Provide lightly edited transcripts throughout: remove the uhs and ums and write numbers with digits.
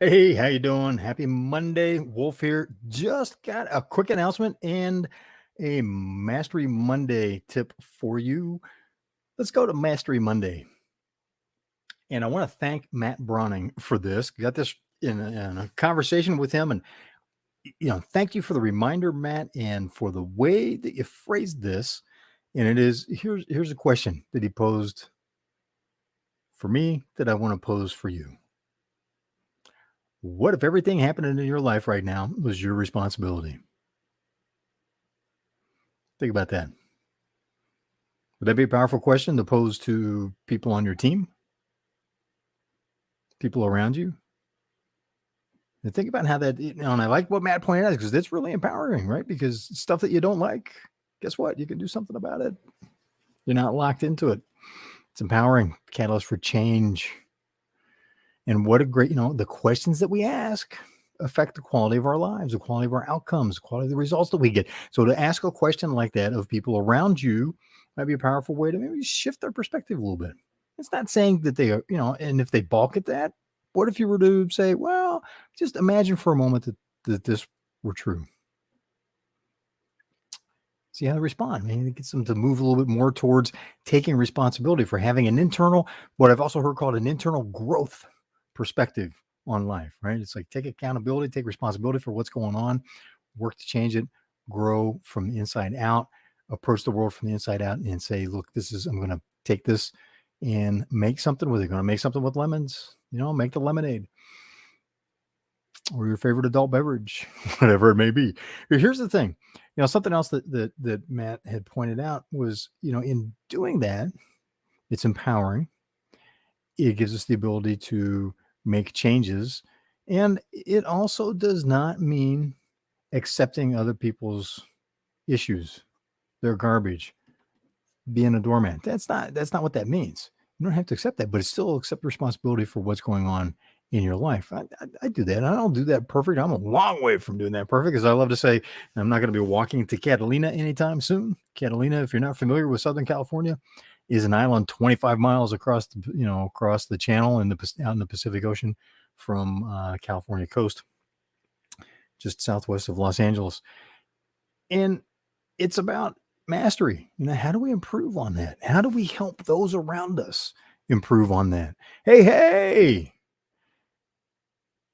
Hey, how you doing? Happy Monday. Wolf here. Just got a quick announcement and a Mastery Monday tip for you. Let's go to Mastery Monday. And I want to thank Matt Browning for this. Got this in a conversation with him. And, thank you for the reminder, Matt, and for the way that you phrased this. And it is here's a question that he posed for me that I want to pose for you. What if everything happening in your life right now was your responsibility? Think about that. Would that be a powerful question to pose to people on your team, people around you? And think about how that, and I like what Matt pointed out because it's really empowering, right? Because stuff that you don't like, guess what? You can do something about it. You're not locked into it. It's empowering, catalyst for change. And what a great, the questions that we ask affect the quality of our lives, the quality of our outcomes, the quality of the results that we get. So to ask a question like that of people around you might be a powerful way to maybe shift their perspective a little bit. It's not saying that they are, and if they balk at that, what if you were to say, well, just imagine for a moment that this were true? See how they respond. Maybe it gets them to move a little bit more towards taking responsibility for having an internal, what I've also heard called an internal growth perspective on life, right? It's like take accountability, take responsibility for what's going on, work to change it, grow from the inside out, approach the world from the inside out and say, look, I'm going to take this and make something with it. Going to make something with lemons, make the lemonade or your favorite adult beverage, whatever it may be. Here's the thing, something else that Matt had pointed out was, in doing that, it's empowering. It gives us the ability to make changes. And it also does not mean accepting other people's issues, their garbage, being a doormat. That's not what that means. You don't have to accept that, but it's still accept responsibility for what's going on in your life. I do that. I don't do that perfect. I'm a long way from doing that perfect, because I love to say I'm not going to be walking to Catalina anytime soon. Catalina, if you're not familiar with Southern California, is an island 25 miles across the channel out in the Pacific Ocean from California coast, just southwest of Los Angeles. And it's about mastery. How do we improve on that? How do we help those around us improve on that? Hey,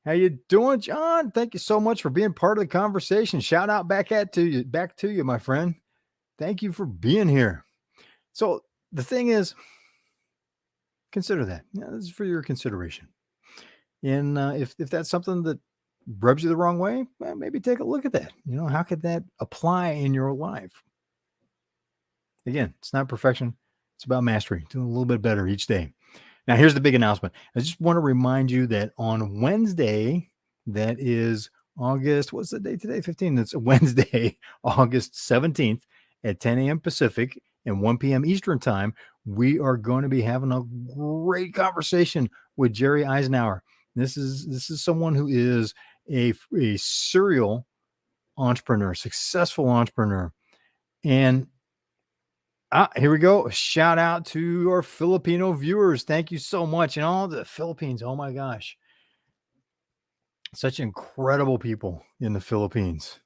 how you doing, John? Thank you so much for being part of the conversation. Shout out back to you, my friend. Thank you for being here. So the thing is, consider that. This is for your consideration. And if that's something that rubs you the wrong way, well, maybe take a look at that. How could that apply in your life? Again, it's not perfection. It's about mastery, doing a little bit better each day. Now, here's the big announcement. I just want to remind you that on Wednesday, that is August, what's the date today? 15. It's Wednesday, August 17th at 10 a.m. Pacific and 1 p.m. Eastern time, we are going to be having a great conversation with Jerry Eisenhower. This is someone who is a serial entrepreneur, successful entrepreneur. And here we go. Shout out to our Filipino viewers. Thank you so much. And all the Philippines. Oh my gosh. Such incredible people in the Philippines.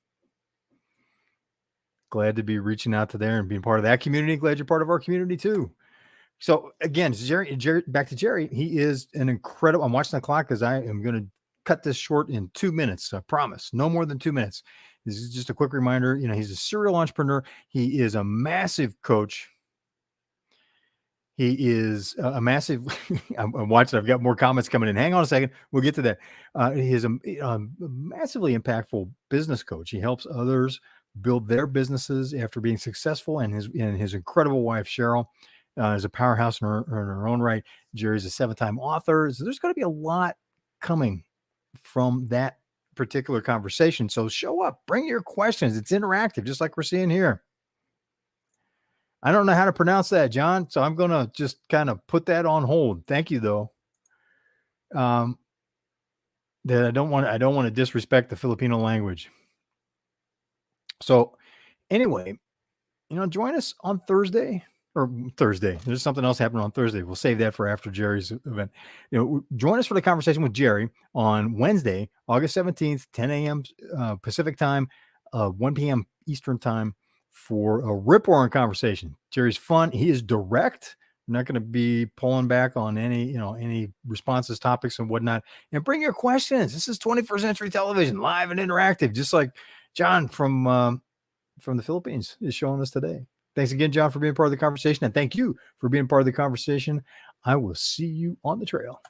Glad to be reaching out to there and being part of that community. Glad you're part of our community too. So again, Jerry, back to Jerry. He is an incredible. I'm watching the clock because I am going to cut this short in 2 minutes. I promise. No more than 2 minutes. This is just a quick reminder. He's a serial entrepreneur. He is a massive coach. He is a massive. I'm watching. I've got more comments coming in. Hang on a second. We'll get to that. He is a massively impactful business coach. He helps others build their businesses after being successful. And his incredible wife Cheryl is a powerhouse in her own right. Jerry's a 7-time author. So there's going to be a lot coming from that particular conversation. So show up. Bring your questions. It's interactive, just like we're seeing here. I don't know how to pronounce that, John, so I'm going to just kind of put that on hold. Thank you, though. That I don't want to disrespect the Filipino language. So anyway, join us on Thursday or Thursday. There's something else happening on Thursday. We'll save that for after Jerry's event. Join us for the conversation with Jerry on Wednesday, August 17th, 10 a.m. Pacific time, 1 p.m. Eastern time for a rip-roaring conversation. Jerry's fun. He is direct. We're not going to be pulling back on any responses, topics, and whatnot. And bring your questions. This is 21st Century Television, live and interactive, just like John from the Philippines is showing us today. Thanks again, John, for being part of the conversation. And thank you for being part of the conversation. I will see you on the trail.